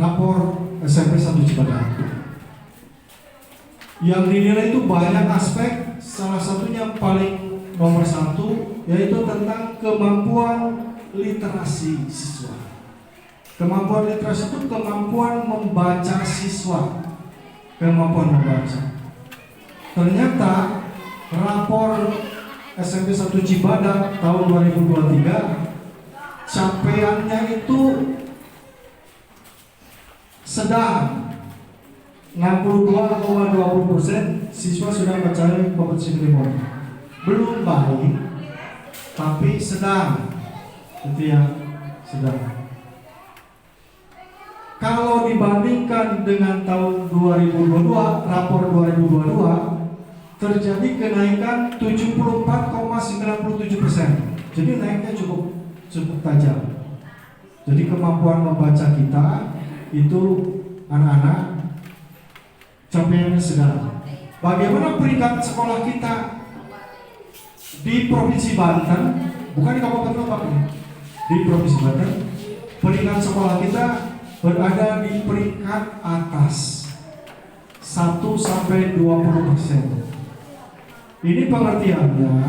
rapor SMP 1 Cibadak. Yang dinilai itu banyak aspek, salah satunya paling nomor 1 yaitu tentang kemampuan literasi siswa. Kemampuan literasi itu kemampuan membaca siswa, kemampuan membaca. Ternyata rapor SMP 1 Cibadak tahun 2023 capaiannya itu sedang 62,20% siswa sudah mencapai kompetensi minimum. Belum baik, tapi sedang, itu ya, sedang. Kalau dibandingkan dengan tahun 2022, rapor 2022 terjadi kenaikan 74,97%. Jadi naiknya cukup tajam. Jadi kemampuan membaca kita itu anak-anak capaiannya sedang. Bagaimana peringkat sekolah kita di Provinsi Banten, bukan di Kabupaten Lebak ini, di Provinsi Banten, peringkat sekolah kita berada di peringkat atas 1-20%. Ini pengertiannya,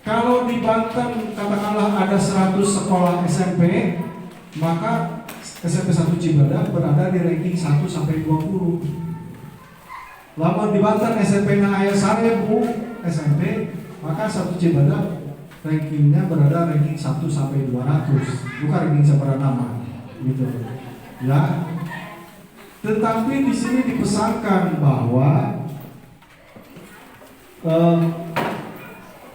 kalau di Banten katakanlah ada 100 sekolah SMP, maka SMP 1 Cibadak berada di ranking 1-20. Lamun di Banten SMP na aya 1000 SMP, maka 1 Cibadak rankingnya berada ranking 1-200, bukan ranking seberapa gitu. Ya. Tetapi di sini dipesankan bahwa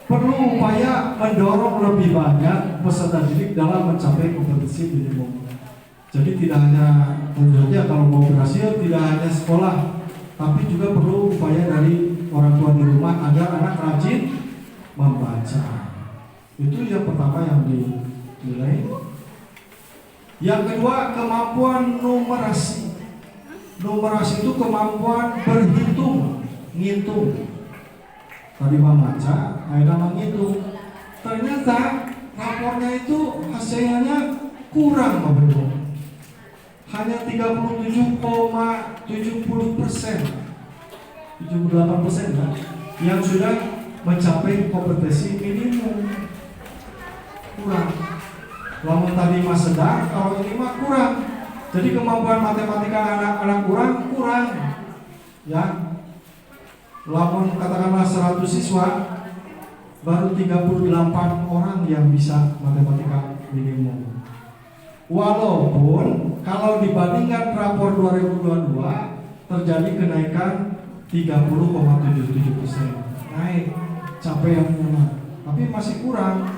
perlu upaya mendorong lebih banyak peserta didik dalam mencapai kompetensi minimum. Jadi tidak hanya tentunya kalau mau berhasil tidak hanya sekolah, tapi juga perlu upaya dari orang tua di rumah agar anak rajin membaca. Itu yang pertama yang dinilai. Yang kedua, kemampuan numerasi. Numerasi itu kemampuan berhitung, ngitung. Tadi membaca, akhirnya menghitung. Ternyata rapornya itu hasilnya kurang, Bapak Ibu. Hanya 37,70%, 78% kan, yang sudah mencapai kompetensi minimum. Kurang. Lamun tadi mah sedang, kalau ini mah kurang. Jadi kemampuan matematika anak-anak kurang, ya. Lamun katakanlah 100 siswa, baru 38 orang yang bisa matematika minimum. Walaupun kalau dibandingkan rapor 2022 terjadi kenaikan 30,77%, naik capaiannya, tapi masih kurang.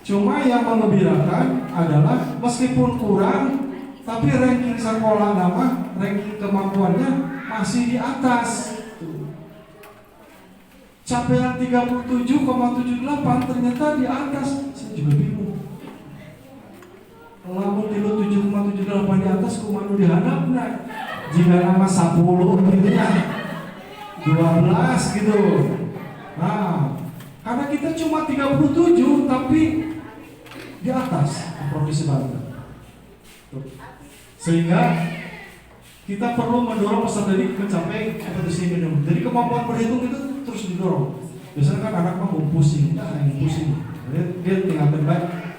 Cuma yang mengembirakan adalah meskipun kurang, tapi ranking sekolah nama, ranking kemampuannya masih di atas. Capaian 37,78 ternyata di atas. Saya juga bingung. Lamun tilu 7,78 di atas kumanu dihanap nah. Jika nama 10 gitu ya 12 gitu. Nah, karena kita cuma 37 tapi di atas Provinsi Banten. Sehingga kita perlu mendorong peserta didik mencapai kompetensi minimum. Jadi kemampuan berhitung itu terus didorong. Biasanya kan anak mau pusing, pusing. Dia tinggal baik.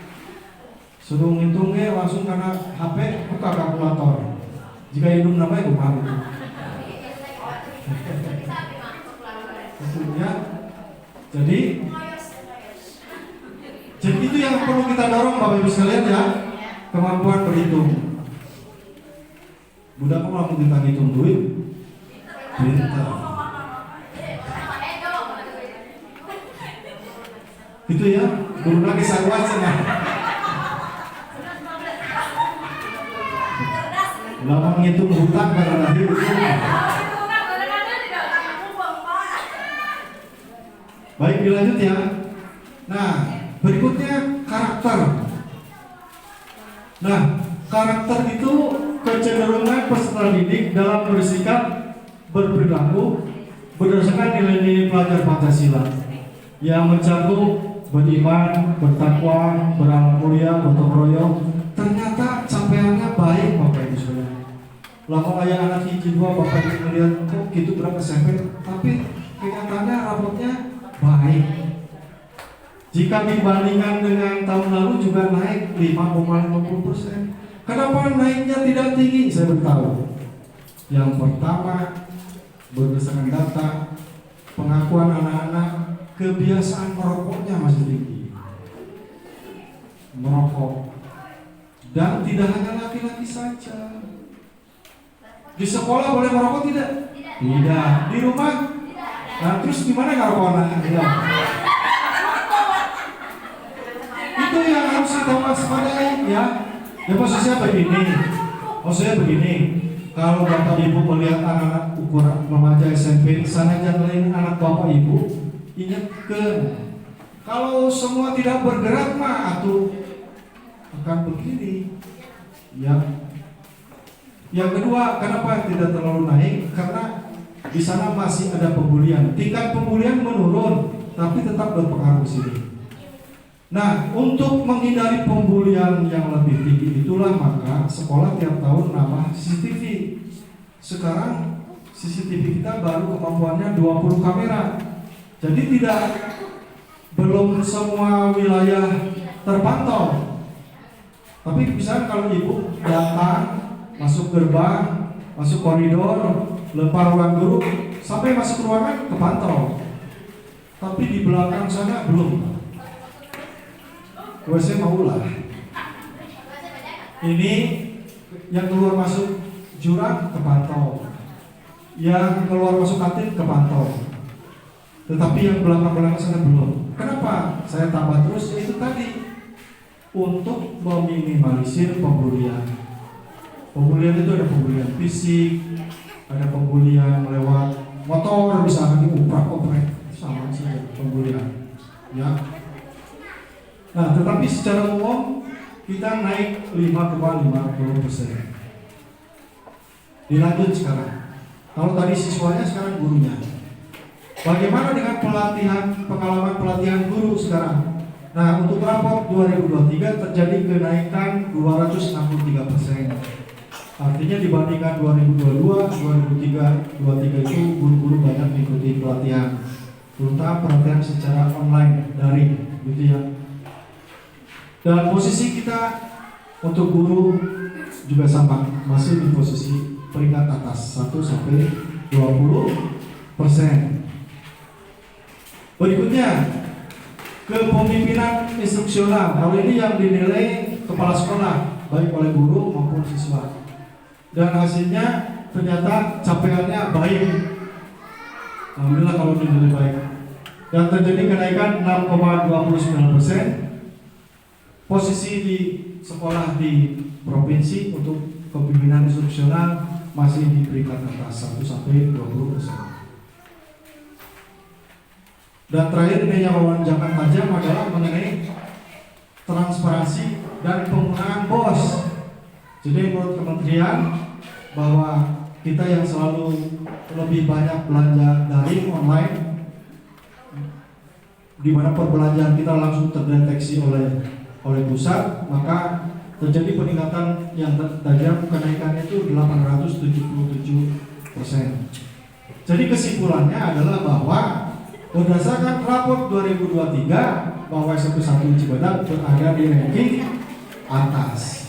Suruh ngitungnya langsung karena HP buka kalkulator. Jika hidup namanya rumah itu. Ya. Jadi itu yang perlu kita dorong Bapak Ibu sekalian ya, kemampuan berhitung. Budak kok langsung kita ngitung duit, pintar. Itu ya, belum lagi sarwas ya. Lama ngitung hutang pada lahir itu. Baik, dilanjut ya. Nah, berikutnya karakter. Nah, karakter itu kecenderungan peserta didik dalam bersikap berperilaku berdasarkan nilai-nilai pelajar Pancasila yang mencakup beriman, bertakwa, beramal mulia, gotong royong. Ternyata capaian Lama ayah anak hiji dua bapak melihat kok gitu berat SMP, tapi kenyataannya rapotnya baik. Jika dibandingkan dengan tahun lalu juga naik 5,50%. Kenapa naiknya tidak tinggi? Saya beritahu. Yang pertama, berdasarkan data, pengakuan anak-anak, kebiasaan merokoknya masih tinggi. Merokok. Dan tidak hanya laki-laki saja. Di sekolah boleh merokok tidak? Tidak. Di rumah? Nah, terus gimana kalau anak? Tidak. Itu yang harus kita waspadai ya. Ya posisinya begini. Maksudnya begini. Kalau bapak ibu melihat anak-anak ukuran remaja SMP, sana jangan anak bapak ibu, ingatkan. Kalau semua tidak bergerak mah atau akan begini. Ya. Yang kedua, kenapa tidak terlalu naik? Karena di sana masih ada pembulian. Tingkat pembulian menurun, tapi tetap berpengaruh sini. Nah, untuk menghindari pembulian yang lebih tinggi itulah maka sekolah tiap tahun nambah CCTV. Sekarang CCTV kita baru kemampuannya 20 kamera. Jadi belum semua wilayah terpantau. Tapi misalnya kalau ibu datang, masuk gerbang, masuk koridor, lempar ruang guru, sampai masuk ruangan kepantau. Tapi di belakang sana belum. WC mau lah. Ini yang keluar masuk jurang kepantau, yang keluar masuk kantin kepantau. Tetapi yang belakang-belakang sana belum. Kenapa? Saya tambah terus itu tadi untuk meminimalisir pembulian. Pembulian itu ada pembulian fisik, ada pembulian lewat motor, misalnya diuprak-uprak, sama saja pembulian. Ya. Nah, tetapi secara umum kita naik 5,50%. Dilanjut sekarang. Kalau tadi siswanya, sekarang gurunya. Bagaimana dengan pengalaman pelatihan guru sekarang? Nah, untuk raport 2023 terjadi kenaikan 263%. Artinya dibandingkan 2022, 2023 itu guru-guru banyak mengikuti pelatihan, terutama pelatihan secara online daring, gitu ya. Dan posisi kita untuk guru juga sama, masih di posisi peringkat atas 1 sampai 20%. Berikutnya, kepemimpinan instruksional. Hal ini yang dinilai kepala sekolah, baik oleh guru maupun siswa. Dan hasilnya ternyata capaiannya baik. Alhamdulillah kalau dinilai baik. Dan terjadi kenaikan 6,29%. Posisi di sekolah di provinsi untuk kepemimpinan instruksional masih di peringkat atas 1 sampai 20%. Dan terakhir ini yang lonjakan tajam adalah mengenai transparansi dan penggunaan BOS. Jadi menurut kementerian bahwa kita yang selalu lebih banyak belanja daring online, di mana perbelanjaan kita langsung terdeteksi oleh pusat, maka terjadi peningkatan yang tajam, kenaikannya itu 877%. Jadi kesimpulannya adalah bahwa berdasarkan raport 2023 bahwa SMP 1 Cibadak berada di ranking atas.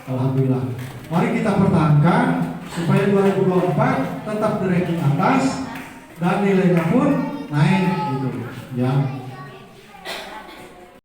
Alhamdulillah. Mari kita pertahankan supaya 2024 tetap di ranking atas dan nilainya pun naik gitu ya.